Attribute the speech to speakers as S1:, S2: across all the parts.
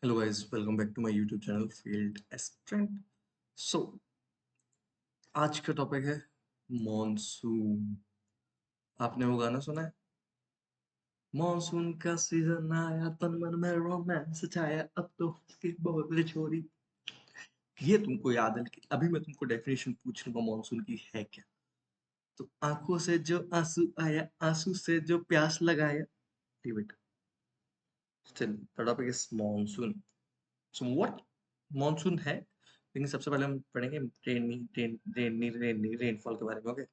S1: Hello guys, welcome back to my YouTube channel Field Aspirant. So आज का topic है monsoon. आपने वो गाना सुना है? मॉनसून का सीजन आया, तन मन में रोमांस छाया, अब तो उसकी बोल छोरी। ये तुमको याद है, लेकिन अभी मैं तुमको डेफिनेशन पूछ लूंगा मॉनसून की है क्या। तो आंखों से जो आंसू आया, आंसू से जो प्यास लगाया। ठीक बेटा, still the topic is monsoon. So what monsoon है, लेकिन सबसे पहले हम पढ़ेंगे रेनफॉल के बारे में। Okay,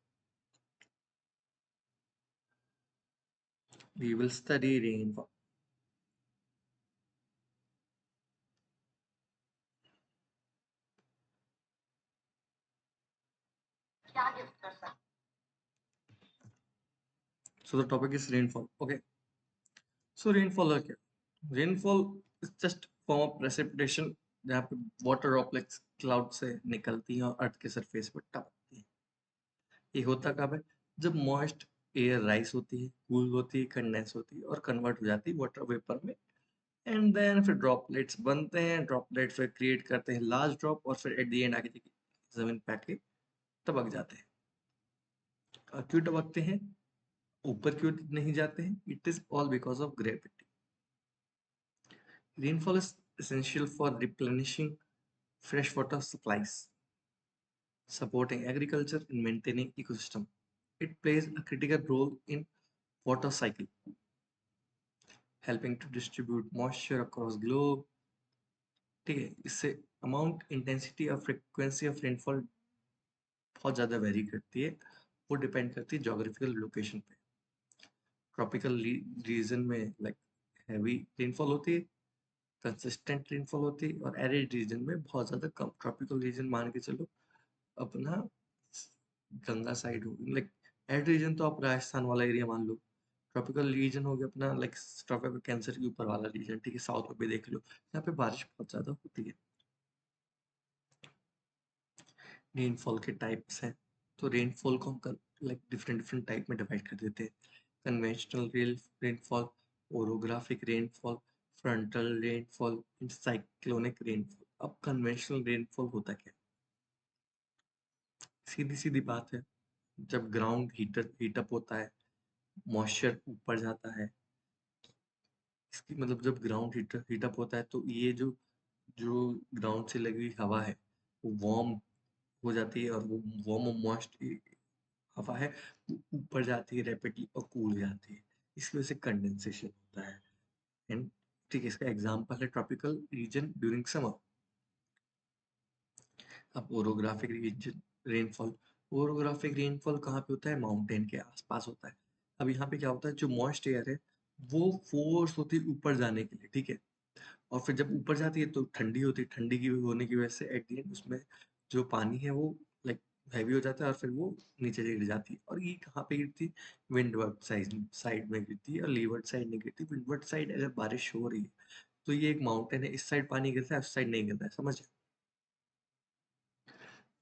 S1: we will study rainfall. So the topic is rainfall. Okay, so rainfall है क्या? Rainfall is just form of precipitation जहाँ पे water droplets cloud से निकलती हैं और अर्थ के सरफेस पर टपकती हैं। ये होता कब है? जब मॉइस्ट एयर राइस होती है, कूल होती है, कंडेंस होती है और कन्वर्ट हो जाती है वाटर वेपर में। एंड देन फिर ड्रॉपलेट्स बनते हैं, ड्रॉपलेट फिर क्रिएट करते हैं लार्ज ड्रॉप और फिर एट द एंड आके जमीन पे आके टपक जाते हैं। क्यों टपकते हैं? ऊपर क्यों नहीं जाते हैं? It is all because of gravity. Rainfall is essential for replenishing freshwater supplies, supporting agriculture and maintaining ecosystem. It plays a critical role in water cycle, helping to distribute moisture across globe. ठीक है, इससे amount, intensity और frequency of rainfall बहुत ज़्यादा very करती है। वो depend करती है जोग्राफिकल लोकेशन पे। ट्रॉपिकल रीजन में लाइक हैवी रेनफॉल होती है, कंसिस्टेंट रेनफॉल होती है, और एरिड रीजन में बहुत ज़्यादा कम। ट्रॉपिकल रीजन मान के चलो अपना गंगा साइड हो, लाइक एड रीजन तो आप राजस्थान वाला एरिया मान लो। ट्रॉपिकल रीजन हो गया अपना लाइक ट्रॉपिकल कैंसर के ऊपर वाला रीजन। ठीक है, साउथ में भी देख लो, यहाँ पे बारिश बहुत ज्यादा होती है। रेनफॉल के टाइप्स हैं, तो रेनफॉल को हम लाइक डिफरेंट डिफरेंट टाइप में डिवाइड कर देते हैं। Conventional rainfall, orographic rainfall, frontal rainfall, cyclonic rainfall. अब कन्वेंशनल रेनफॉल होता क्या है? सीधी सीधी बात है, जब ग्राउंड हीटअप होता है, मॉइस्चर ऊपर जाता है। इसकी मतलब जब ग्राउंड हीटअप होता है तो ये जो जो ग्राउंड से लगी हुई हवा है वो वार्म हो जाती है, और वो वार्म और मॉइस्ट हवा है वो ऊपर जाती है रैपिडली और कूल जाती है। इसकी वजह से कंडेंसेशन होता है। एंड ठीक है, इसका एग्जांपल है ट्रॉपिकल रीजन ड्यूरिंग समर। अब orographic region rainfall, orographic rainfall कहाँ पे होता है? माउंटेन के आसपास होता है। अब यहाँ पे क्या होता है, जो मॉइस्ट एयर है वो फोर्स होती है ऊपर जाने के लिए। ठीक है, और फिर जब ऊपर जाती है तो ठंडी होती है, ठंडी की होने की वजह से एट द एंड उसमें जो पानी है वो लाइक हैवी हो जाता है और फिर वो नीचे गिर जाती है। और ये कहाँ पे गिरती? विंडवर्ड साइड साइड में गिरती है, और लीवर्ड साइड नहीं गिरती। विंडवर्ड साइड अगर बारिश हो रही है तो ये एक माउंटेन है, इस साइड पानी गिरता है, उस साइड नहीं गिरता है, समझ।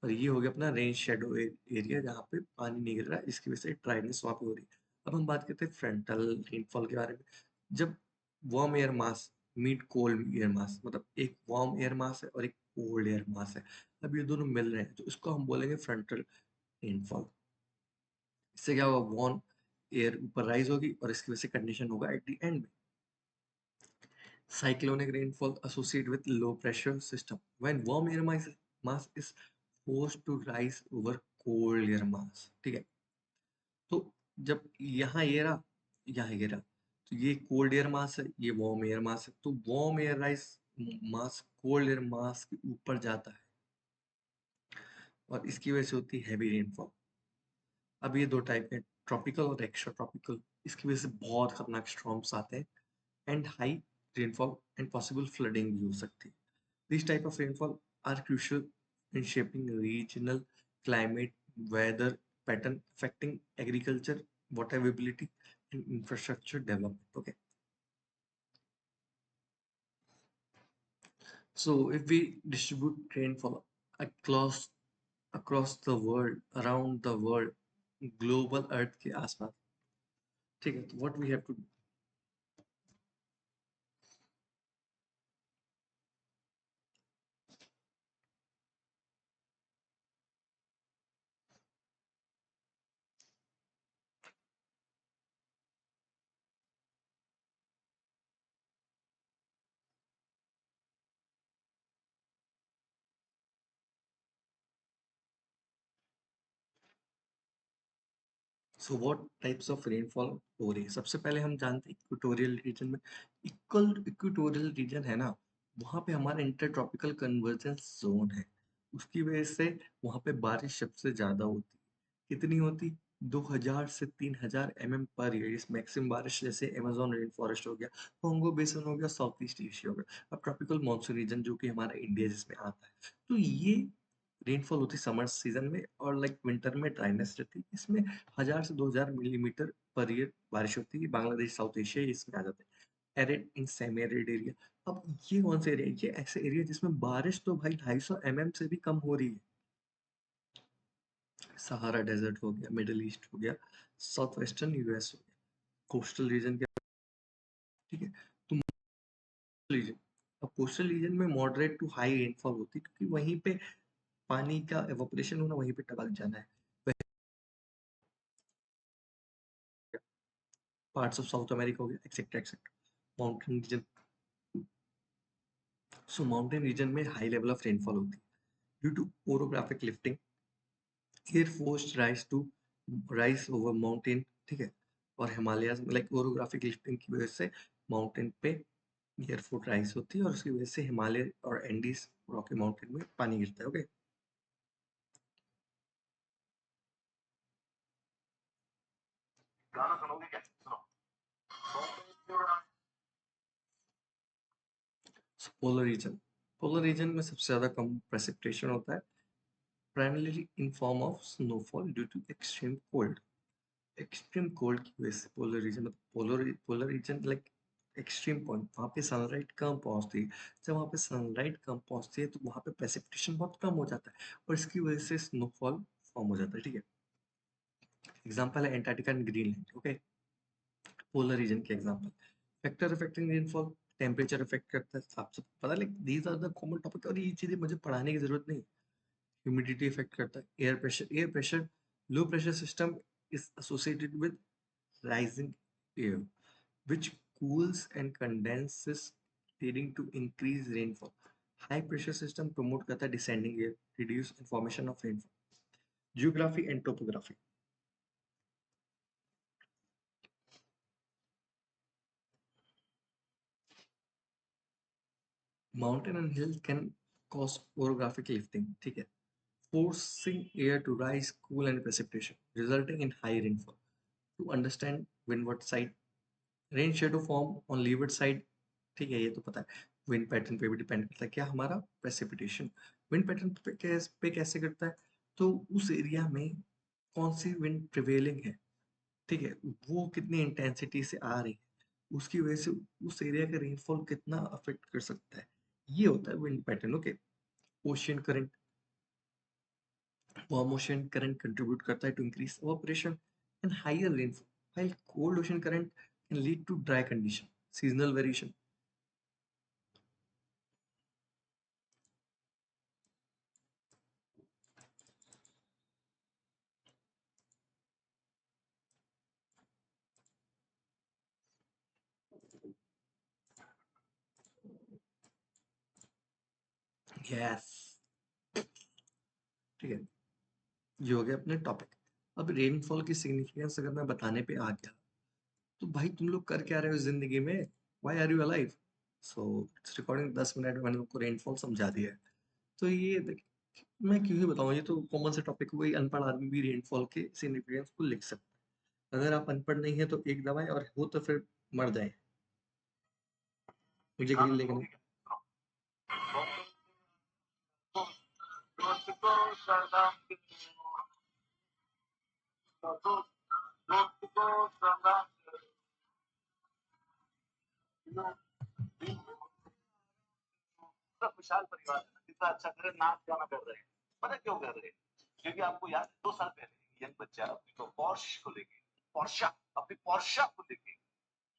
S1: और ये हो गया अपना रेन शेडो एरिया जहाँ पे पानी नहीं गिर रहा है, इसकी वजह से ड्राइनेस वहाँ पे हो रही है। अब हम बात करते हैं फ्रंटल रेनफॉल के बारे में। जब warm air mass meet cold air mass, मतलब एक वार्म एयर मास है और एक कोल्ड एयर मास है, अब ये दोनों मिल रहे हैं तो इसको हम बोलेंगे फ्रंटल रेनफॉल। इससे क्या होगा? वार्म एयर ऊपर राइज होगी और इसकी वजह से कंडीशन होगा एट द एंड में cyclonic rainfall associated with low pressure system when warm air mass is forced to rise over cold air mass। ठीक है, तो जब यहाँ ये रहा, यहाँ ये रहा, तो ये कोल्ड एयर मास है, ये वार्म एयर मास है, तो वार्म एयर राइज मास कोल्ड एयर मास के ऊपर जाता है और इसकी वजह से होती है हैवी रेनफॉल। अब ये दो टाइप है, ट्रॉपिकल और एक्स्ट्रा ट्रॉपिकल। इसकी वजह से बहुत खतरनाक स्टॉर्म्स आते हैं and high rainfall and possible flooding भी हो सकती है। These type of rainfall are crucial in shaping regional climate, weather pattern affecting agriculture, water availability, and infrastructure development. Okay, so if we distribute rainfall across the world, around the world, global Earth के आसपास, ठीक है, तो what we have to do? So what types of rainfall हो रही है? सबसे पहले हम जानते हैं इक्वेटोरियल रीजन में, इक्वल इक्वेटोरियल रीजन है ना, वहाँ पे हमारा इंटर ट्रॉपिकल कन्वर्जेंस जोन है, उसकी वजह से वहाँ पे बारिश सबसे ज्यादा होती है। कितनी होती? 2000 से 3000 mm पर ईयर। इस मैक्सिमम बारिश जैसे अमेजोन रेन फॉरेस्ट हो गया, कॉन्गो बेसिन हो गया, साउथ ईस्ट एशिया हो गया, अब ट्रॉपिकल मानसून रीजन जो कि हमारा इंडिया जिसमें आता है, तो ये रेनफॉल होती समर सीजन में, और लाइक विंटर में ड्राइनेस रहती है। इसमें 1000 से 2000 मिलीमीटर पर ईयर बारिश होती है। बांग्लादेश, साउथ एशिया इसमें आ जाते हैं। Arid in semi arid area. अब ये कौन से एरिया? ये ऐसे एरिया जिसमें बारिश तो भाई 250 mm से भी कम हो रही है। सहारा डेजर्ट हो गया, मिडिल ईस्ट हो गया, साउथ वेस्टर्न यूएस हो गया, कोस्टल रीजन के, ठीक है। तो रीजन, अब कोस्टल रीजन में मॉडरेट टू हाई रेनफॉल होती है, क्योंकि वहीं पे पानी का एवोपरेशन होना, वहीं पे टपक जाना है। पार्ट्स ऑफ साउथ अमेरिका हो गया, etcetera etcetera. Mountain region, so mountain region में हाई लेवल ऑफ रेनफॉल होती है due to orographic lifting, air force rise over mountain, ठीक है। और हिमालयाज में लाइक ओरोग्राफिक लिफ्टिंग की वजह से माउंटेन पे एयर फोर्स राइज होती है, और उसकी वजह से हिमालय और एंडीज रॉकी माउंटेन में पानी गिरता है। ओके, गाना सुनोगे क्या? सुनो। पोलर रीजन, पोलर रीजन में सबसे ज्यादा कम प्रेसिपिटेशन होता है, primarily in form of snowfall due to extreme cold. Extreme cold की वजह से पोलर रीजन, मतलब polar region like extreme point, वहाँ पे सनलाइट कम पहुँचती है। जब वहाँ पे सनलाइट कम पहुँचती है तो वहाँ पे प्रेसिपिटेशन बहुत कम हो जाता है, और इसकी वजह से स्नोफॉल फॉर्म हो जाता है, ठीक है। एग्जाम्पल है Antarctica and Greenland. Okay, polar region के example. Factor affecting rainfall, temperature affect करता है, आप सब पता है, like these are the common topic, और ये चीजें मुझे पढ़ाने की जरूरत नहीं। ह्यूमिडिटी इफेक्ट करता है, air pressure, low pressure system is associated with rising air, which cools and condenses, leading to increased rainfall. High pressure system promote करता है descending air, reduce information of rainfall. Geography and topography. Mountain and hill can cause orographic lifting, ठीक है, forcing air to rise, cool and precipitation, resulting in high rainfall. To understand windward side, rain shadow form on levered side, ठीक है, ये तो पता है। Wind pattern पे भी डिपेंड करता है क्या हमारा प्रेसिपिटेशन। विंड पैटर्न पे कैसे करता है? तो उस एरिया में कौन सी विंड प्रिवेलिंग है, ठीक है, वो कितनी इंटेंसिटी से आ रही है, उसकी वजह से उस एरिया का रेनफॉल कितना अफेक्ट कर सकता है, ये होता है wind pattern. Okay, ocean current, warm ocean current contribute करता है to increase evaporation and higher rainfall, while cold ocean current can lead to dry condition, seasonal variation. Yes, ठीक है, ये हो गया अपने टॉपिक। अब रेनफॉल की सिग्निफिकेंस अगर मैं बताने पे आ गया, तो भाई तुम लोग कर क्या रहे हो जिंदगी में? Why are you alive? So it's recording 10 minute में मैंने तुमको रेनफॉल समझा दिया है। तो ये देख, मैं क्यों ही बताऊं, ये तो कॉमन से टॉपिक है, कोई अनपढ़ आदमी भी रेनफॉल के सिग्निफिकेंस को लिख सकता है। अगर आप अनपढ़ नहीं है तो एक दबाएं, और हो तो फिर मर जाए। मुझे ग्रीन लेकिन पूरा खुशहाल परिवार है, कितना अच्छा करे, नाच गाना कर रहे हैं। पता क्यों कर रहे हैं? क्योंकि आपको याद है 2 साल पहले यंग बच्चा अपनी तो पॉर्श को लेके, पोर्शा, अपनी पोर्शा को लेके,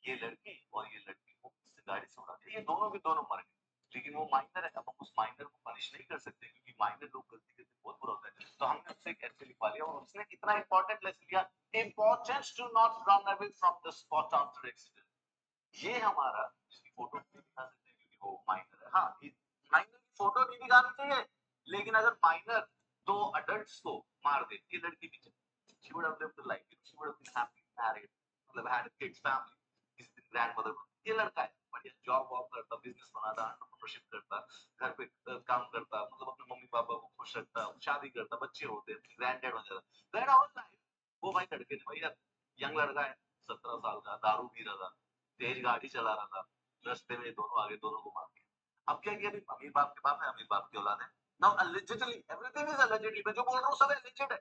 S1: ये लड़की और ये लड़की को गाड़ी से उड़ा दिया, ये दोनों के दोनों मर गए। लेकिन वो माइनर है, अब हम उस माइनर को पनिश नहीं कर सकते, क्योंकि माइनर लोग गलती करते बहुत बुरा होता है। तो हमने उससे एक ऐसे लिखवा लिया, और उसने इतना इंपॉर्टेंट लेसन लिया, importance to not run away from the spot after accident. ये हमारा, इसकी फोटो भी दिखा सकते हैं क्योंकि वो माइनर है। हाँ, माइनर की फोटो भी दिखानी चाहिए, लेकिन अगर माइनर 2 अडल्ट्स को मार दे, ये लड़की भी, she would have lived a life,
S2: she would have been happy married, मतलब had kids, family, किसी दिन grandmother को, ये लड़का है बढ़िया जॉब वॉब करता, बिजनेस बनाता, एंटरप्रेन्योरशिप करता, घर पे काम करता, मतलब अपने मम्मी पापा को खुश रखता, शादी करता, बच्चे होते, ग्रैंड डैड हो जाता, दैट ऑल लाइफ। वो भाई लड़के ने भैया यंग लड़का है 17 साल का, दारू पी रहा था, तेज गाड़ी चला रहा था, रास्ते में दोनों आगे दोनों को मार दिया। अब क्या किया, अमीर बाप के बाप है, अमीर बाप की औलाद है। Now allegedly everything is allegedly, मैं जो बोल रहा हूँ सब alleged है।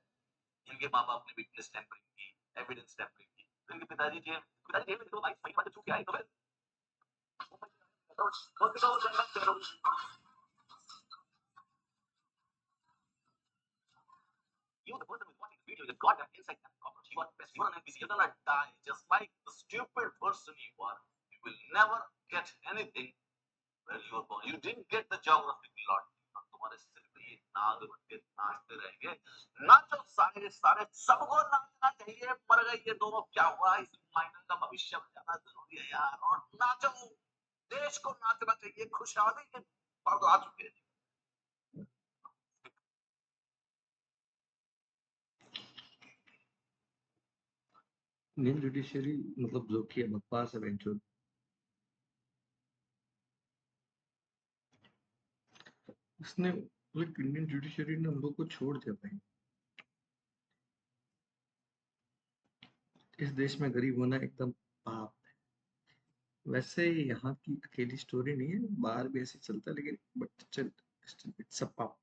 S2: इनके माँ बाप ने विटनेस टैंपरिंग की, एविडेंस टैंपरिंग की, तो इनके पिताजी जेल में, तो भाई सही बात है, चूक के आए तो फिर you, the person who's watching the video, you got that insight and cockroach. You are the best. You are an NPC. You're gonna die just like the stupid person you are. You will never get anything where you were born. You didn't get the geographical lot. तुम्हारे सिर पे ये नाग बन के नाचते रहेंगे। नाचो सारे सारे, सबको नाचना चाहिए। मर गई ये दोनों, क्या हुआ, इस माइनर का भविष्य बचाना जरूरी है यार। और नाचो, देश को नाचना चाहिए। खुशहाली के पल आ चुके हैं।
S1: इंडियन जुडिशरी मतलब जो कि बकवास है बेंचो। उसने लाइक इंडियन जुडिशरी ने हम लोग को छोड़ दिया भाई। इस देश में गरीब होना एकदम पाप है। वैसे यहाँ की अकेली स्टोरी नहीं है, बाहर भी ऐसे चलता है, लेकिन बट चल it's a pop.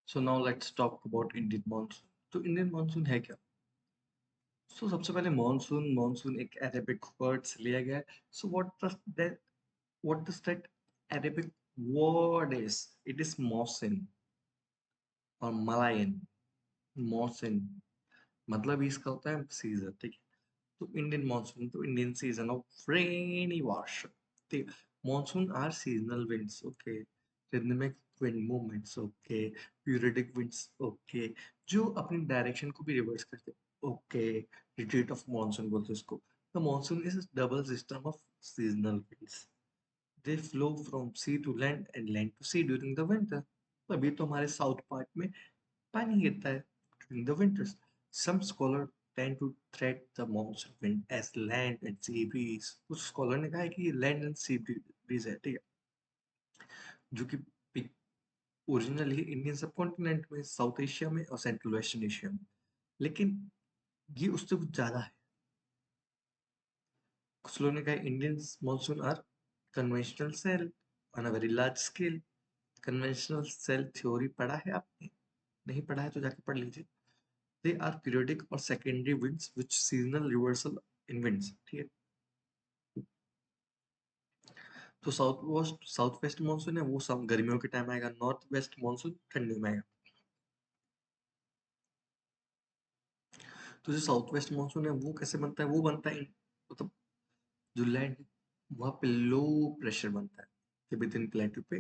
S1: So now let's talk about Indian monsoon. तो इंडियन मानसून है क्या? सो सबसे पहले मानसून, मानसून एक अरेबिक वर्ड से लिया गया है। So what does that Arabic word is? It is mausim और मलायन। मौसिन मतलब इसका होता है सीजन, ठीक है। तो इंडियन मानसून तो इंडियन सीजन ऑफ रेनी वर्षा, ठीक है। Monsoon are seasonal winds, okay, rhythmic wind movements, okay, periodic winds, okay, जो अपनी डायरेक्शन को भी रिवर्स करते हैं, ओके। रिट्रीट ऑफ मानसून बोलते हैं इसको। The monsoon is double system of seasonal winds. They flow from sea to land and land to sea during the winter. अभी तो हमारे साउथ पार्ट में पानी गिरता है during the winters. Some scholars tend to treat the monsoon wind as land and sea breeze. कुछ scholar ने कहा है कि लैंड एंड सी ब्रीज है, ठीक है, जो कि ओरिजिनली इंडियन सब कॉन्टिनेंट में, साउथ एशिया में और सेंट्रल वेस्टर्न एशिया में, लेकिन ये उससे कुछ ज्यादा है। कुछ लोगों ने कहा Indian monsoon are conventional cell on a very large scale. Conventional cell theory पढ़ा है आपने? नहीं पढ़ा है तो जाके पढ़ लीजिए। They are periodic or secondary winds which seasonal reversal in winds, ठीक है। तो साउथ वेस्ट मानसून है वो सब गर्मियों के टाइम आएगा, नॉर्थ वेस्ट मानसून ठंडी में आएगा। तो जो साउथ वेस्ट मानसून है वो कैसे बनता है? वो बनता है मतलब जो लैंड वहाँ पे लो प्रेशर बनता है तिब्बतन प्लेटू पे,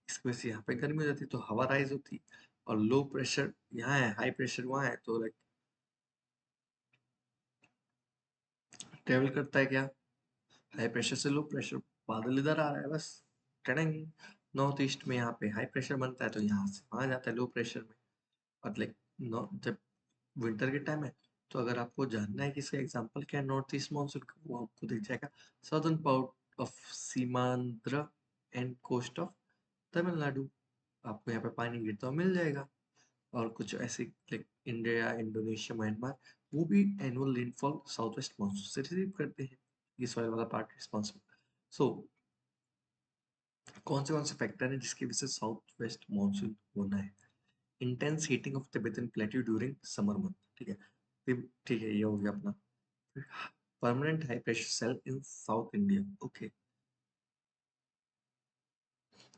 S1: इस वजह से यहाँ पे गर्मी हो जाती है, तो हवा राइज होती है। और लो प्रेशर यहाँ है, हाई प्रेशर वहाँ है, तो लाइक ट्रेवल करता है क्या, हाई प्रेशर से लो प्रेशर, बादल इधर आ रहा है बस, टड़ंग। नॉर्थ ईस्ट में यहाँ पे हाई प्रेशर बनता है तो यहाँ से वहां जाता है लो प्रेशर में। और लाइक जब विंटर के टाइम है, तो अगर आपको जानना है कि इसका एग्जांपल क्या है नॉर्थ ईस्ट मानसून का, वो आपको दिख जाएगा southern part of Seemandhra and coast of Tamil Nadu. आपको यहाँ पे पानी गिरता हुआ मिल जाएगा। और कुछ ऐसे लाइक इंडिया, इंडोनेशिया, म्यांमार, वो भी annual rainfall south west monsoon से रिसीव करते हैं। ये सॉइल वाला पार्ट रिस्पॉन्सिबल। सो कौन से फैक्टर है जिसकी वजह से साउथ वेस्ट मानसून होना है? Intense heating of Tibetan plateau during summer month, ठीक है। ठीक है, ये हो गया अपना। permanent high pressure cell in South India. Okay.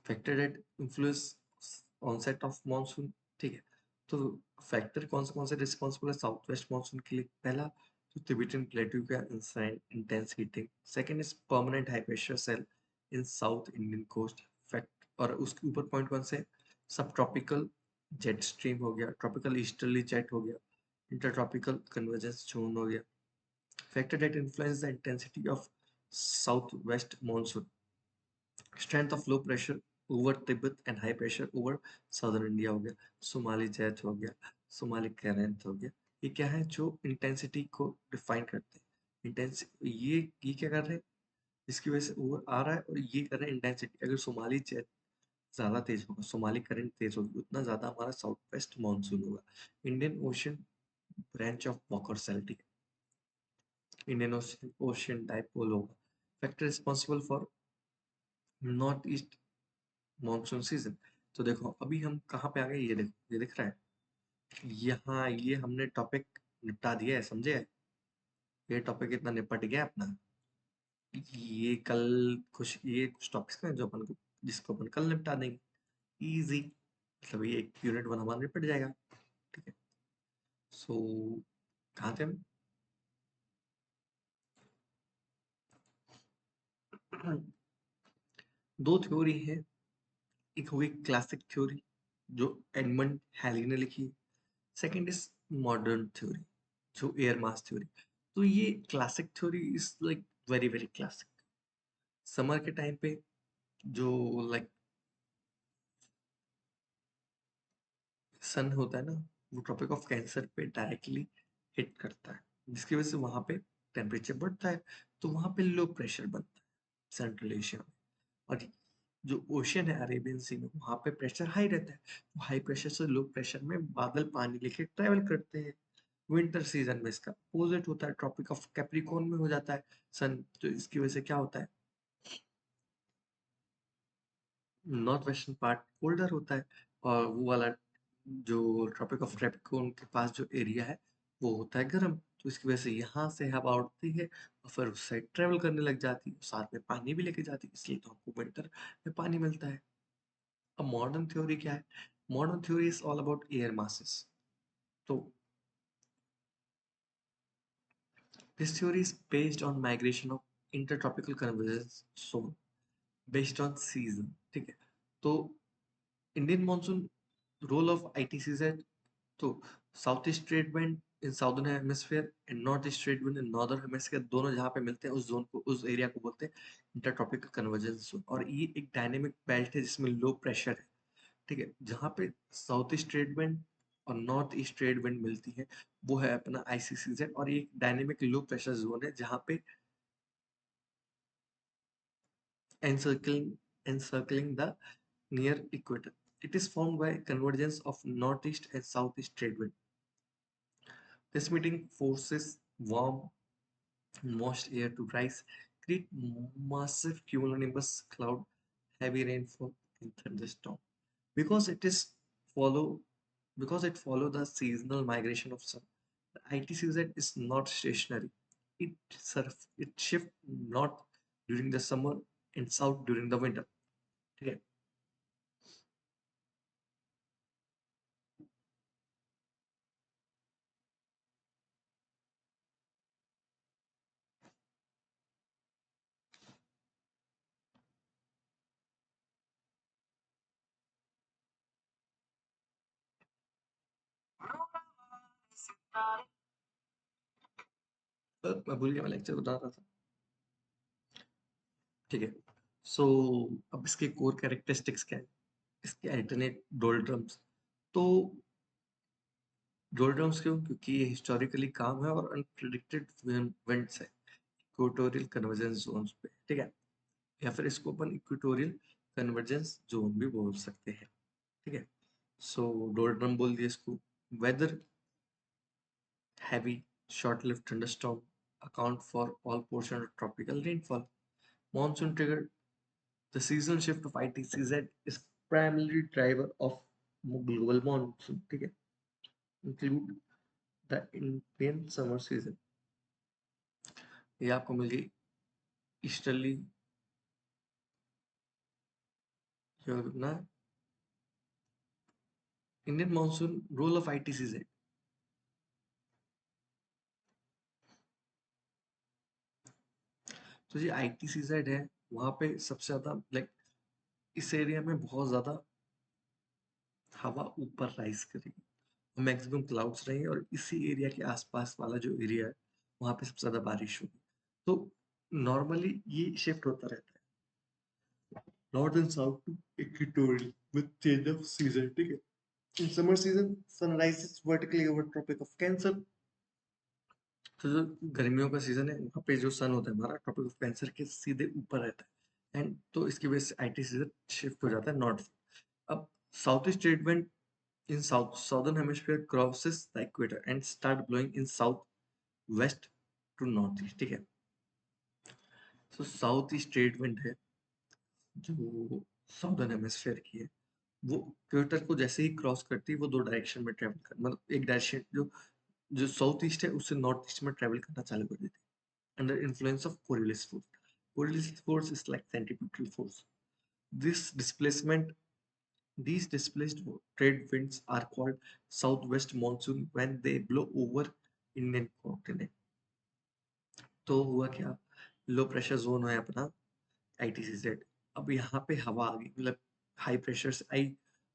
S1: Factor that influence onset of monsoon. ठीक है, तो फैक्टर कौन से रिस्पॉन्सिबल है साउथ वेस्ट मानसून के लिए? पहला तो तिबेटन प्लेट्यू का intense heating, second is permanent high pressure cell in South Indian coast fact, और उसके ऊपर पॉइंट कौन से? सब ट्रॉपिकल जेट स्ट्रीम हो गया, ट्रॉपिकल ईस्टर्ली जेट हो गया, इंटरट्रॉपिकल कन्वर्जेंस जोन हो गया, factor that influence the intensity of south west monsoon, strength of low pressure over Tibet and high pressure over southern India हो गया, सोमाली जैथ हो गया, सोमाली कैरेंथ हो गया। ये क्या है? जो इंटेंसिटी को डिफाइन करते हैं। इंटेंसिटी ये क्या कर रहे हैं? इसकी वजह से ओवर आ रहा है, और ये कर रहे हैं इंटेंसिटी। अगर सोमाली जैथ ज्यादा तेज होगा, सोमाली करंट तेज होगी, उतना ज्यादा हमारा साउथ वेस्ट मानसून होगा। Indian Ocean branch of Walker सेल्टिक, इंडियन ओशन डाइपोल होगा। Factor responsible for north east monsoon season. तो देखो अभी हम कहाँ पे आ गए, ये देखो, ये दिख रहा है यहाँ, ये हमने टॉपिक निपटा दिया है, समझे? ये टॉपिक इतना निपट गया अपना। ये कल ये कुछ टॉपिक्स हैं जो अपन को, जिसको अपन कल निपटा देंगे, इजी। मतलब ये एक यूनिट वन हमारा निपट जाएगा। ठीक है, सो कहाँ थे हम? दो थ्योरी है, एक होगी क्लासिक थ्योरी जो एडमंड हैली ने लिखी है, सेकंड इज मॉडर्न थ्योरी जो एयर मास थ्योरी। तो ये classic theory is like very very classic. Summer के टाइम पे जो लाइक सन होता है ना, वो ट्रॉपिक ऑफ कैंसर पे डायरेक्टली हिट करता है, जिसकी वजह से वहां पे टेम्परेचर बढ़ता है, तो वहां पे लो प्रेशर बनता है सेंट्रल एशिया में। और जो ओशन है अरेबियन सी में, वहां पे प्रेशर हाई रहता है, तो हाई प्रेशर से लो प्रेशर में बादल पानी लेके ट्रेवल करते हैं। विंटर सीजन में इसका अपोजिट होता है, ट्रॉपिक ऑफ कैप्रिकॉर्न में हो जाता है सन, तो इसकी वजह से क्या होता है, नॉर्थ वेस्टर्न पार्ट कोल्डर होता है, और वो वाला जो ट्रॉपिक ऑफ कैप्रिकॉर्न के पास जो एरिया है वो होता है गर्म, तो इसकी वजह से यहाँ से हवा उड़ती है और फिर उस साइड ट्रेवल करने लग जाती है, साथ में पानी भी लेके जाती है, इसलिए तो हमको विंटर में पानी मिलता है। अब मॉडर्न थ्योरी क्या है? Modern theory is all about air masses. तो this theory is based on migration of intertropical convergence zone based on season. ठीक है, तो Indian monsoon role of ITCZ, तो south east trade wind in southern hemisphere and north east trade wind in northern hemisphere, दोनों जहाँ पे मिलते हैं उस जोन को, उस एरिया को बोलते हैं इंटरट्रॉपिकल कन्वर्जेंस जोन। और ये एक डायनेमिक बेल्ट है जिसमें लो प्रेशर है। ठीक है, जहाँ पे साउथ ईस्ट ट्रेड विंड और नॉर्थ ईस्ट ट्रेड विंड मिलती है वो है अपना आईसीसीजेड, और ये एक डायनेमिक लो प्रेशर जोन है जहाँ पे encircling the near equator. It is formed by convergence of northeast and southeast trade wind. This meeting forces warm, moist air to rise, create massive cumulonimbus cloud, heavy rainfall, and thunderstorm. Because it is follow because it follow the seasonal migration of sun. The ITCZ is not stationary. It shift north during the summer and south during the winter. ठीक है, मैं भूल गया, मैं lecture बता रहा था। ठीक है, सो अब इसके कोर कैरेक्टरिस्टिक्स क्या है? इसके अल्टरनेट डोल्ड्रम्स। तो डोल्ड्रम्स क्यों? क्योंकि ये हिस्टोरिकली काम है और अनप्रिडिक्टेड इवेंट्स है इक्वेटोरियल कन्वर्जेंस जोन्स पे। ठीक है, या फिर इसको अपन इक्वेटोरियल कन्वर्जेंस जोन भी बोल सकते हैं। ठीक है, सो डोल्ड्रम बोल दिया इसको। Weather heavy short-lived thunderstorm account for all portion of tropical rainfall. Monsoon triggered the seasonal shift of ITCZ is primarily driver of global monsoon. ठीक है, include the Indian summer season. ये आपको मिल गई ईस्टर्ली ना Indian monsoon role of ITCZ. तो ये ITCZ है, वहां पे सबसे ज्यादा लाइक इस एरिया में बहुत ज्यादा हवा ऊपर राइज करेगी, मैक्सिमम क्लाउड्स रहेंगे और इसी एरिया के आसपास वाला जो एरिया है वहां पे सबसे ज्यादा बारिश होगी। तो नॉर्मली ये शिफ्ट होता रहता है north and south to equatorial with change of season, ठीक है। In summer season sun rises vertically over Tropic of Cancer. तो जो गर्मियों का सीजन है वहाँ पे जो सन होता है हमारा ट्रॉपिक ऑफ कैंसर के सीधे ऊपर रहता है, एंड तो इसकी वजह से आईटी सीजन शिफ्ट हो जाता है नॉर्थ। अब south east trade wind in southern hemisphere crosses the equator and start blowing in south west to northeast, ठीक है। तो साउथ ईस्ट ट्रेड विंड है जो साउदर्न हेमिस्फेयर की है, वो इक्वेटर को जैसे ही क्रॉस करती है वो दो डायरेक्शन में ट्रेवल कर, मतलब एक डायरेक्शन जो जो साउथ ईस्ट है उससे नॉर्थ ईस्ट में ट्रेवल करना चालू कर देती है under influence of Coriolis force. Coriolis force is like centrifugal force. This displacement These displaced trade winds are called southwest monsoon when they blow over Indian continent. तो हुआ क्या, लो प्रेशर जोन है अपना आईटीसीजेड, अब यहाँ पे हवा आ गई, मतलब हाई प्रेशर से आई।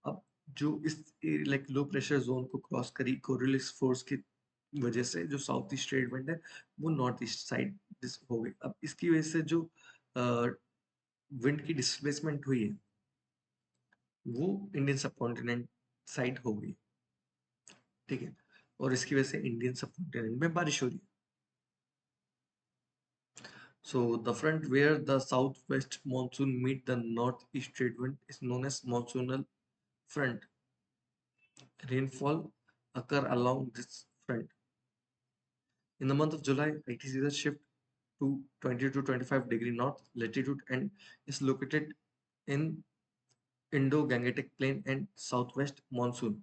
S1: अब जो इस लाइक लो प्रेशर जोन को क्रॉस करी कोरियोलिस फोर्स की वजह से जो साउथ ईस्ट ट्रेड विंड है वो नॉर्थ ईस्ट साइड हो गई। अब इसकी वजह से जो विंड की डिस्प्लेसमेंट हुई है वो इंडियन सबकॉन्टिनेंट साइड हो गई, ठीक है। और इसकी वजह से इंडियन सबकॉन्टिनेंट में बारिश हो रही है। So the front where the south west monsoon meet the north east trade wind is known as monsoonal front. Rainfall occur along this front. In the month of July, it is either shift to 20 to 25-degree north latitude and is located in Indo-Gangetic Plain and southwest monsoon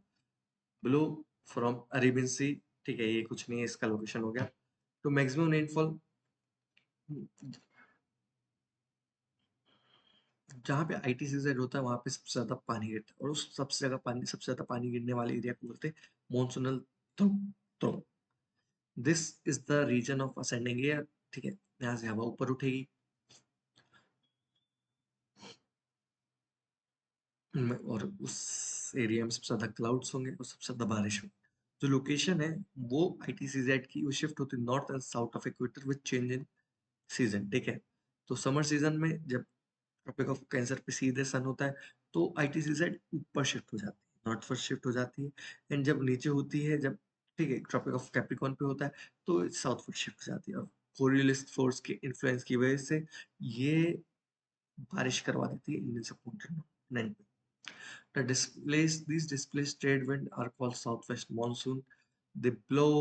S1: below from Arabian Sea, ठीक है, ये कुछ नहीं है, इसका location हो गया। तो मैक्सिमम रेनफॉल जहाँ पे आईटीसीजेड होता है वहां पे सबसे ज्यादा पानी गिरता है, और उस सबसे ज्यादा पानी गिरने वाले एरिया को बोलते हैं monsoonal trough. This is the region of ascending air, ठीक है, यहाँ से हवा ऊपर उठेगी और उस एरिया में सबसे ज्यादा क्लाउड्स होंगे और सबसे ज्यादा बारिश होगी। जो लोकेशन है वो आईटीसीजेड की वो शिफ्ट होती है north and south of equator with change in season, ठीक है। तो समर सीजन में जब ट्रॉपिक ऑफ कैंसर पे सीधे सन होता है तो आईटीसीजेड ऊपर शिफ्ट हो जाती है, नॉर्थ फर्स्ट शिफ्ट हो जाती है, एंड जब नीचे होती है जब, ठीक है, ट्रॉपिक ऑफ कैप्रिकॉर्न पे होता है तो साउथ फर्स्ट शिफ्ट हो जाती है। और कोरियोलिस फोर्स के इन्फ्लुएंस की वजह से ये बारिश करवा देती है इंडियन सबकॉन्टिनेंट पे। These displaced trade winds are called southwest monsoon. They blow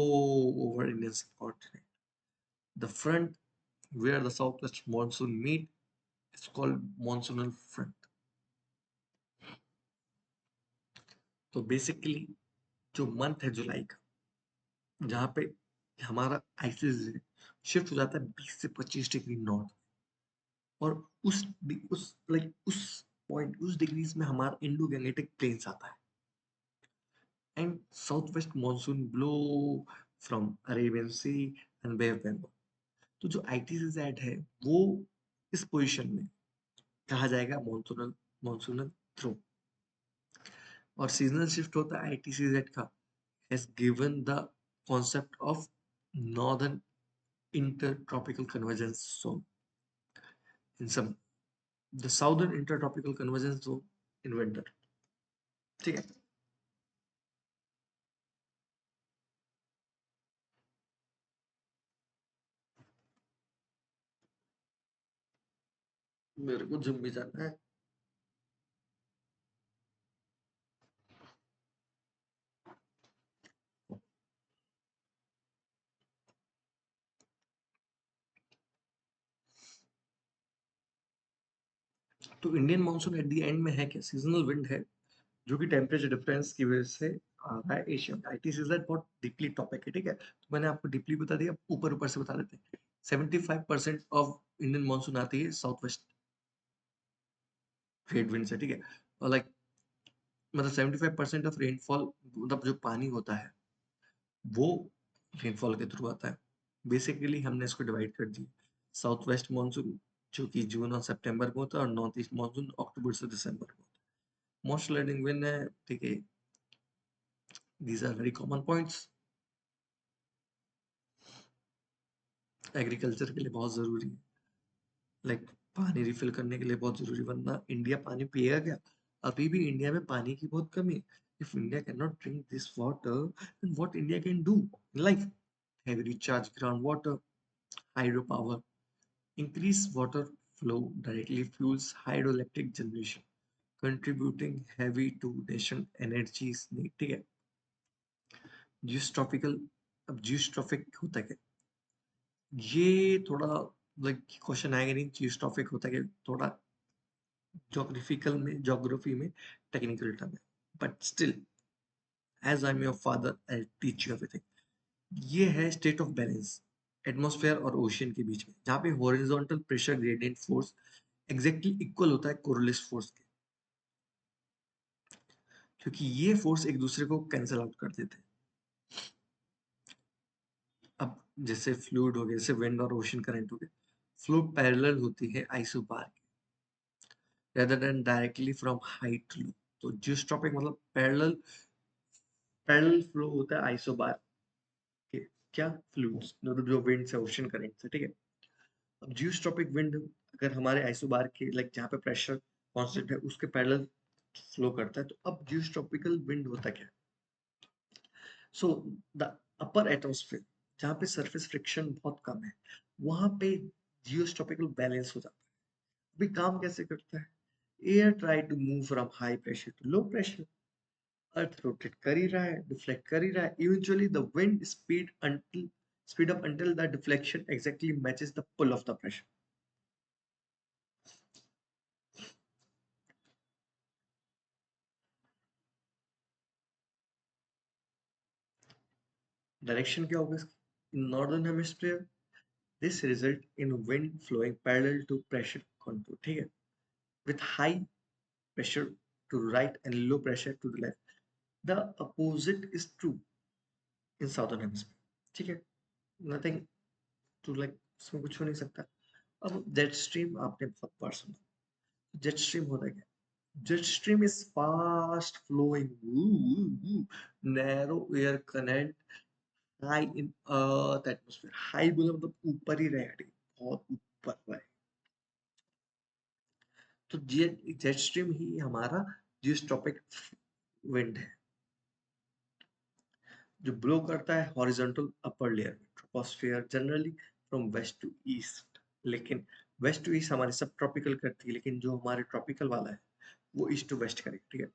S1: over Indian subcontinent. The front where the southwest monsoon meet is called monsoonal front. तो बेसिकली जो मंथ है जुलाई का, जहाँ पे हमारा आईसीस शिफ्ट हो जाता है 20 से 25 डिग्री नॉर्थ, और उस लाइक उस पॉइंट उस डिग्रीज में हमारा इंडो गैंगेटिक प्लेन्स आता है, and south west monsoon blow from Arabian Sea and Bay of Bengal. तो जो आईटीसीजेड है वो इस पोजीशन में कहा जाएगा मॉनसूनल थ्रो। और सीजनल शिफ्ट होता है आईटीसीजेड का has given the concept of northern intertropical convergence zone in some the southern intertropical convergence zone in winter, ठीक है। मेरे को जिम भी जाना है। तो Indian monsoon at the end में है क्या, सीजनल विंड है जो कि टेम्परेचर डिफरेंस की वजह से आ रहा है एशिया में। आईटीसीजेड बहुत डीपली टॉपिक है, ठीक है, तो मैंने आपको डीपली बता दिया, ऊपर ऊपर से बता देते हैं। 75% ऑफ इंडियन मानसून आती है साउथ वेस्ट ट्रेड विंड से, ठीक है। और लाइक मतलब 75% ऑफ रेनफॉल, मतलब जो पानी होता है वो रेनफॉल के थ्रू आता है। बेसिकली हमने इसको डिवाइड कर दिया, साउथ वेस्ट मानसून जो कि जून और सितंबर में होता है, और नॉर्थ ईस्ट मानसून अक्टूबर से दिसंबर में होता है। मोस्ट स्लाइडिंग विंड है, ठीक है। These are very common points, agriculture के लिए बहुत जरूरी है, लाइक पानी रिफिल करने के लिए बहुत जरूरी, वरना इंडिया पानी पिएगा क्या? अभी भी इंडिया में पानी की बहुत कमी है। If India can not drink this water, then what India can do in life? Heavy recharge ground water, hydro power, increase water flow directly fuels hydroelectric generation, contributing heavy to nation energies need, ठीक है। जियोस्ट्रॉपिकल, अब geostrophic होता है क्या? ये थोड़ा like question आएगा नहीं, जियोस्ट्रॉफिक होता है क्या, थोड़ा ज्योग्राफी में टेक्निकल टर्म है, but still as I am your father I teach you everything. ये है स्टेट ऑफ बैलेंस एटमॉस्फेयर और ओशियन के बीच में, जहाँ पे horizontal pressure gradient force exactly equal होता है कोरोलिस फोर्स के, क्योंकि ये फोर्स एक दूसरे को कैंसल आउट कर देते हैं। अब जैसे फ्लूइड हो गया, जैसे विंड और ओशन करंट हो गया, फ्लो पैरेलल होती है आइसोबार के rather than directly from high to low. तो जियोस्ट्रॉपिक मतलब पैरेलल, पैरेलल फ्लो होता है आइसोबार के, क्या फ्लूइड्स, मतलब जो विंड से ओशन करंट से, ठीक है। अब जियोस्ट्रॉपिक विंड अगर हमारे आइसोबार के लाइक जहाँ पे प्रेशर कांस्टेंट है उसके पैरेलल फ्लो करता है, तो अब जियोस्ट्रॉपिकल विंड होता क्या है? सो द अपर एटमॉस्फेयर, जहाँ पे सरफेस फ्रिक्शन बहुत कम है, वहां पे जियोस्ट्रॉपिकल बैलेंस हो जाता है। अभी काम कैसे करता है? Air try to move from high pressure to low pressure, earth rotate कर ही रहा है, डिफ्लेक्ट कर ही रहा है, eventually the wind speed up until the deflection exactly matches the pull of the pressure. Direction क्या होगा इसकी? इन northern hemisphere this result in wind flowing parallel to pressure contour, ठीक है, with high pressure to right and low pressure to the left. The opposite is true in southern hemisphere, ठीक है। nothing to like, इसमें कुछ हो नहीं सकता। अब जेट स्ट्रीम आपने बहुत बार सुना, जेट स्ट्रीम होता है क्या? Jet stream is fast flowing narrow air current high in earth atmosphere. High बोला मतलब ऊपर ही रहेगा, बहुत ऊपर रहे। तो जेट स्ट्रीम ही हमारा जियोस्ट्रॉपिक विंड है, जो ब्लो करता है हॉरिजॉन्टल अपर लेयर में, troposphere generally from west to east. लेकिन वेस्ट टू ईस्ट हमारे सब ट्रॉपिकल करती है, लेकिन जो हमारे ट्रॉपिकल वाला है वो ईस्ट टू वेस्ट करेगा, ठीक है।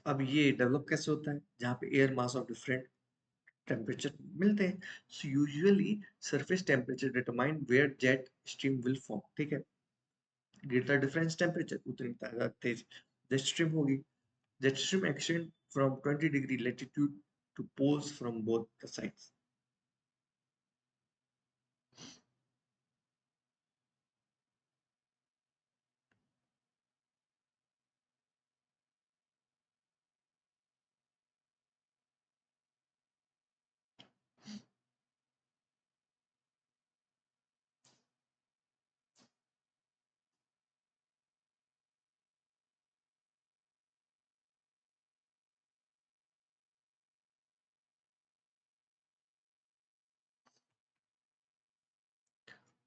S1: अब ये डेवलप कैसे होता है? जहाँ पे air mass of different temperature मिलते हैं। So usually surface temperature determine where jet stream will form, ठीक है। ग्रेटर डिफरेंस टेम्परेचर उतनी तेज जेट स्ट्रीम होगी। Jet stream extend from 20-degree latitude to poles from both the sides.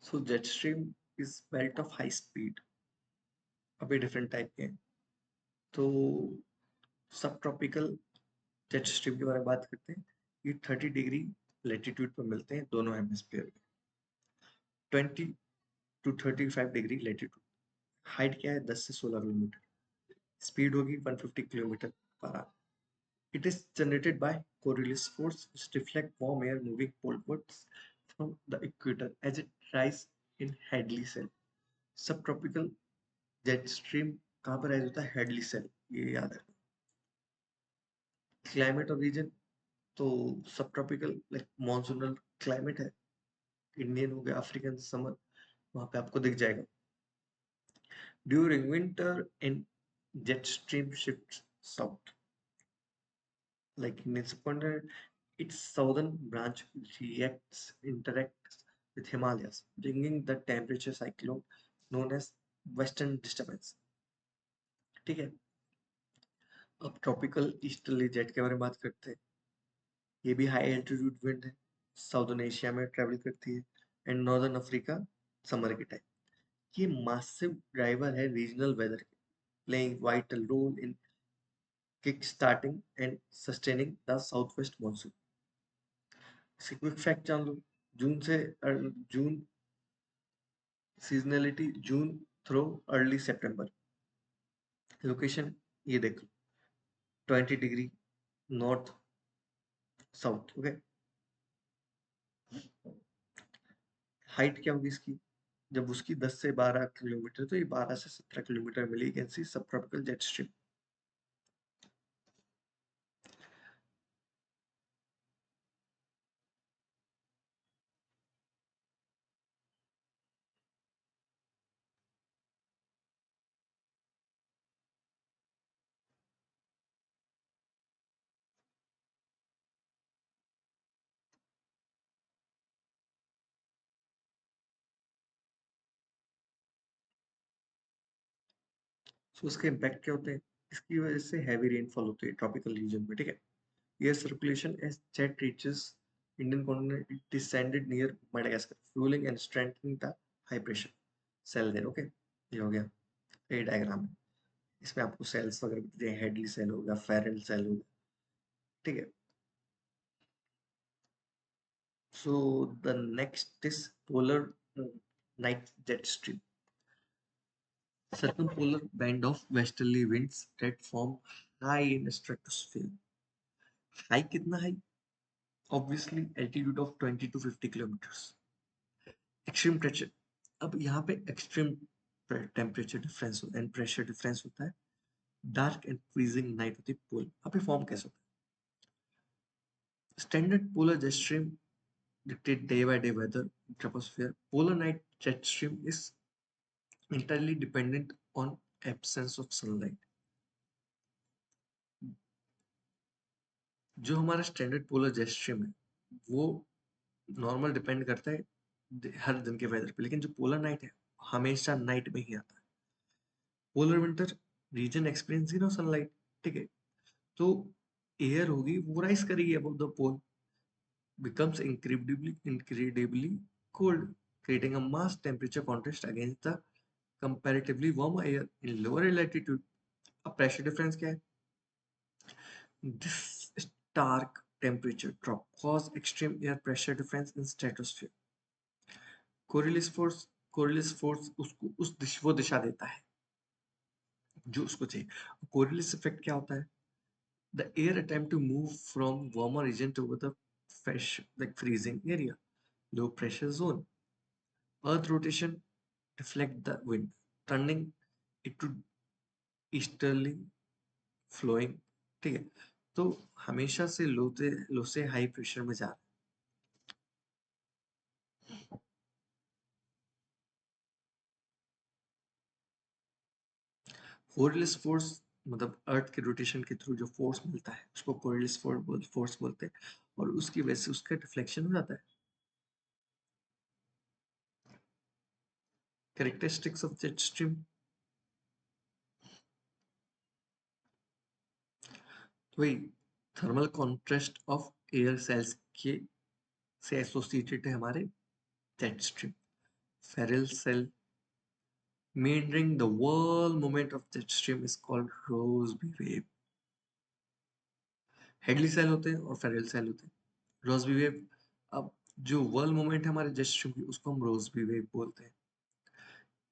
S1: So jet stream is belt of high speed, अभी different type के हैं। तो सब ट्रॉपिकल जेट स्ट्रीम के बारे में बात करते हैं। ये 30 डिग्री लेटीट्यूड पर मिलते हैं दोनों हेमिस्फीयर में, 20 to 35 डिग्री लेटीट्यूड। हाइट क्या है? 10 से 16 किलोमीटर। स्पीड होगी 150 kilometre per hour. It is generated by Coriolis force which deflect warm air moving polewards from the equator as it rises in Hadley cell. Subtropical jet stream कहाँ पर rise होता है? Headley cell, ये याद है। Climate और reason, तो सब ट्रॉपिकल लाइक मॉनसूनल क्लाइमेट है, इंडियन हो गया, अफ्रीकन समर, वहां पे आपको दिख जाएगा. During winter and jet stream shift south, like in its subcontinent, its southern branch interacts with Himalayas, bringing the temperature cyclone known as Western disturbance. ठीक है. अब ट्रॉपिकल ईस्टर्ली जेट के बारे में बात करते हैं. ये भी हाई एल्टीट्यूड विंड है, साउदर्न एशिया में ट्रेवल करती है एंड नॉर्दर्न अफ्रीका समर के टाइम. ये मासिव ड्राइवर है रीजनल वेदर के, playing vital role in kick starting and sustaining the south west monsoon. Quick fact जान लो. जून से June seasonality June through early सितंबर. लोकेशन ये देख लो, 20 degree north south. Okay. Height क्या होगी इसकी? जब उसकी 10 से 12 किलोमीटर, तो ये 12 से 17 किलोमीटर मिली. कैन सी सब ट्रॉपिकल जेट स्ट्रीम. सो उसके इम्पैक्ट क्या होते हैं? इसकी वजह से हैवी रेनफॉल होती है ट्रॉपिकल रीजन में. ठीक है. Air circulation as jet reaches Indian continent descended near Madagascar, fueling and strengthening the high pressure cell there. Okay. ये हो गया. ये डायग्राम है. इसमें आपको सेल्स वगैरह दिए हैं. हेडली सेल होगा, फेरल सेल होगा. ठीक है. So the next is polar night jet stream. Circumpolar band of westerly winds that form high in the stratosphere. High कितना high? Obviously altitude of 20 to 50 kilometers. Extreme pressure. अब यहाँ पे extreme temperature difference and pressure difference होता है. Dark and freezing night होती है पोल. अब ये फॉर्म कैसे होता है? Standard polar jet stream dictate day by day weather in troposphere. Polar night jet stream is entirely dependent on absence of sunlight. जो हमारा स्टैंडर्ड पोलर जेट स्ट्रीम है वो नॉर्मल डिपेंड करता है हर दिन के वेदर पे, लेकिन जो पोलर नाइट है हमेशा नाइट में ही आता है. पोलर विंटर रीजन एक्सपीरियंस ही नो सनलाइट. ठीक है. तो एयर होगी वो राइज करेगी above the pole, becomes incredibly cold, creating a mass temperature contrast against the comparatively warmer air in lower latitude. अब प्रेशर डिफरेंस क्या है? This stark temperature drop cause extreme air pressure difference in stratosphere. Coriolis force उसको वो दिशा देता है जो उसको चाहिए. कोरिलिस इफेक्ट क्या होता है? The air attempt to move from warmer region toward the fresh, like freezing area, low pressure zone. Earth rotation deflect the wind, turning it to easterly flowing. ठीक है. तो हमेशा से लो से हाई प्रेशर में जा रहा है. कोरिलिस फोर्स मतलब अर्थ के रोटेशन के थ्रू जो फोर्स मिलता है उसको कोरिलिस फोर्स बोलते हैं, और उसकी वजह से उसका डिफ्लेक्शन हो जाता है. Characteristics of jet stream. वही thermal contrast of air cells के से एसोसिएटेड है हमारे jet stream. Ferrel cell meandering the whirl moment of jet stream is called Rossby wave. Hadley cell होते हैं और फेरल सेल होते हैं. Rossby wave. अब जो वर्ल मोमेंट है हमारे जेट स्ट्रीम की उसको हम रोसबी वेव बोलते हैं.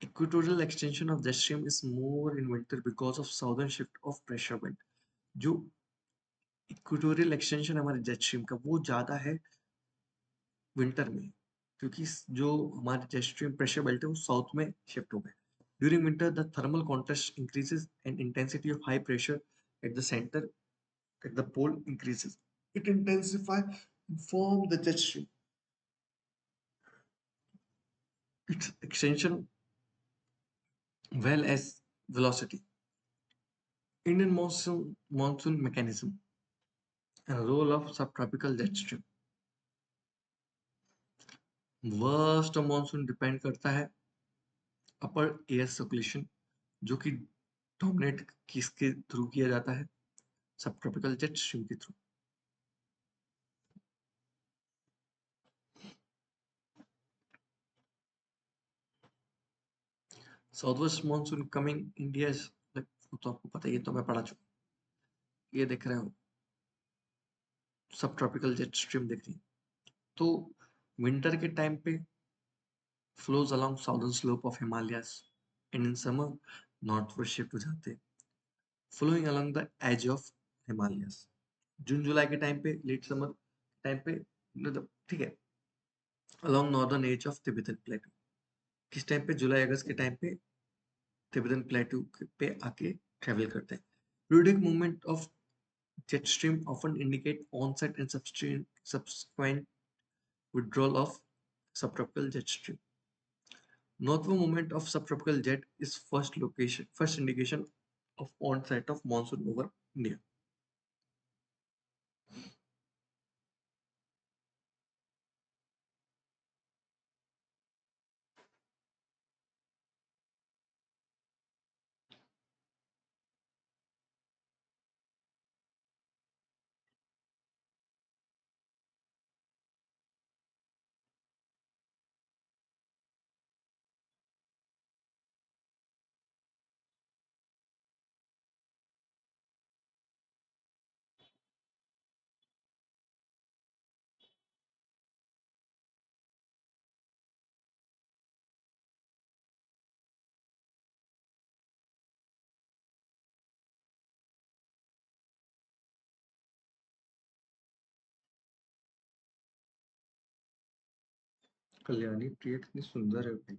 S1: Equatorial extension of jet stream is more in winter because of southern shift of pressure wind. जो इक्वेटोरियल एक्सटेंशन हमारे जेट स्ट्रीम का वो ज्यादा है विंटर में, क्योंकि जो हमारे जेट स्ट्रीम प्रेशर बेल्ट है वो साउथ में शिफ्ट हो गए. During winter the thermal contrast increases and intensity of high pressure at the centre at the pole increases. It intensifies and form the jet stream. its extension well as velocity. Indian monsoon mechanism and role of subtropical jet stream. Worst monsoon depend करता है अपर air circulation, जो कि dominate किसके through किया जाता है, subtropical jet stream के through. South west monsoon coming India, तो आपको पता ही है, तो मैं पढ़ा चुका। ये देख रहे हो, सब ट्रॉपिकल जेट स्ट्रीम देख रही है। तो विंटर के टाइम पे flows along southern slope of Himalayas and in summer northward shift हो जाते हैं, flowing along the edge of Himalayas. जून जुलाई के टाइम पे, लेट समर टाइम पे, मतलब ठीक है, along northern edge of Tibetan plateau. किस टाइम पे? जुलाई अगस्त के टाइम पे तिब्बतन प्लेटू पे आके ट्रेवल करते हैं। periodic movement of jet stream often indicate onset and subsequent withdrawal of subtropical jet stream. Northward movement of subtropical jet is first indication of onset of monsoon over India. Kalyani प्रिय कितनी सुंदर है भाई।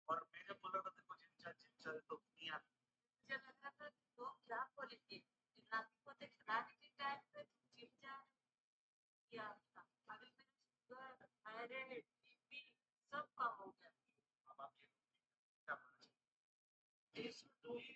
S2: और मैंने बोला था तेरे को जिम चल तो नहीं आना। मुझे लग रहा था वो क्या बोलेंगे, रात को देख रात के टाइम पे जिम जा किया था, अभी मेरा शुगर, थायराइड, बीपी सब कम हो गया। अब आप ये क्या बोलना चाहिए? इस तो ही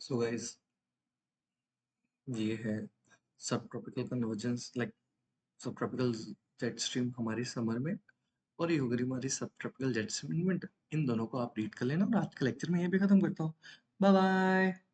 S1: सो गाइस, ये है subtropical convergence, like subtropical jet stream हमारी समर में, और ये हो गई हमारी subtropical jet stream in winter. इन दोनों को आप रीड कर लेना, और आज का लेक्चर मैं यहीं पे खत्म करता हूँ। Bye bye.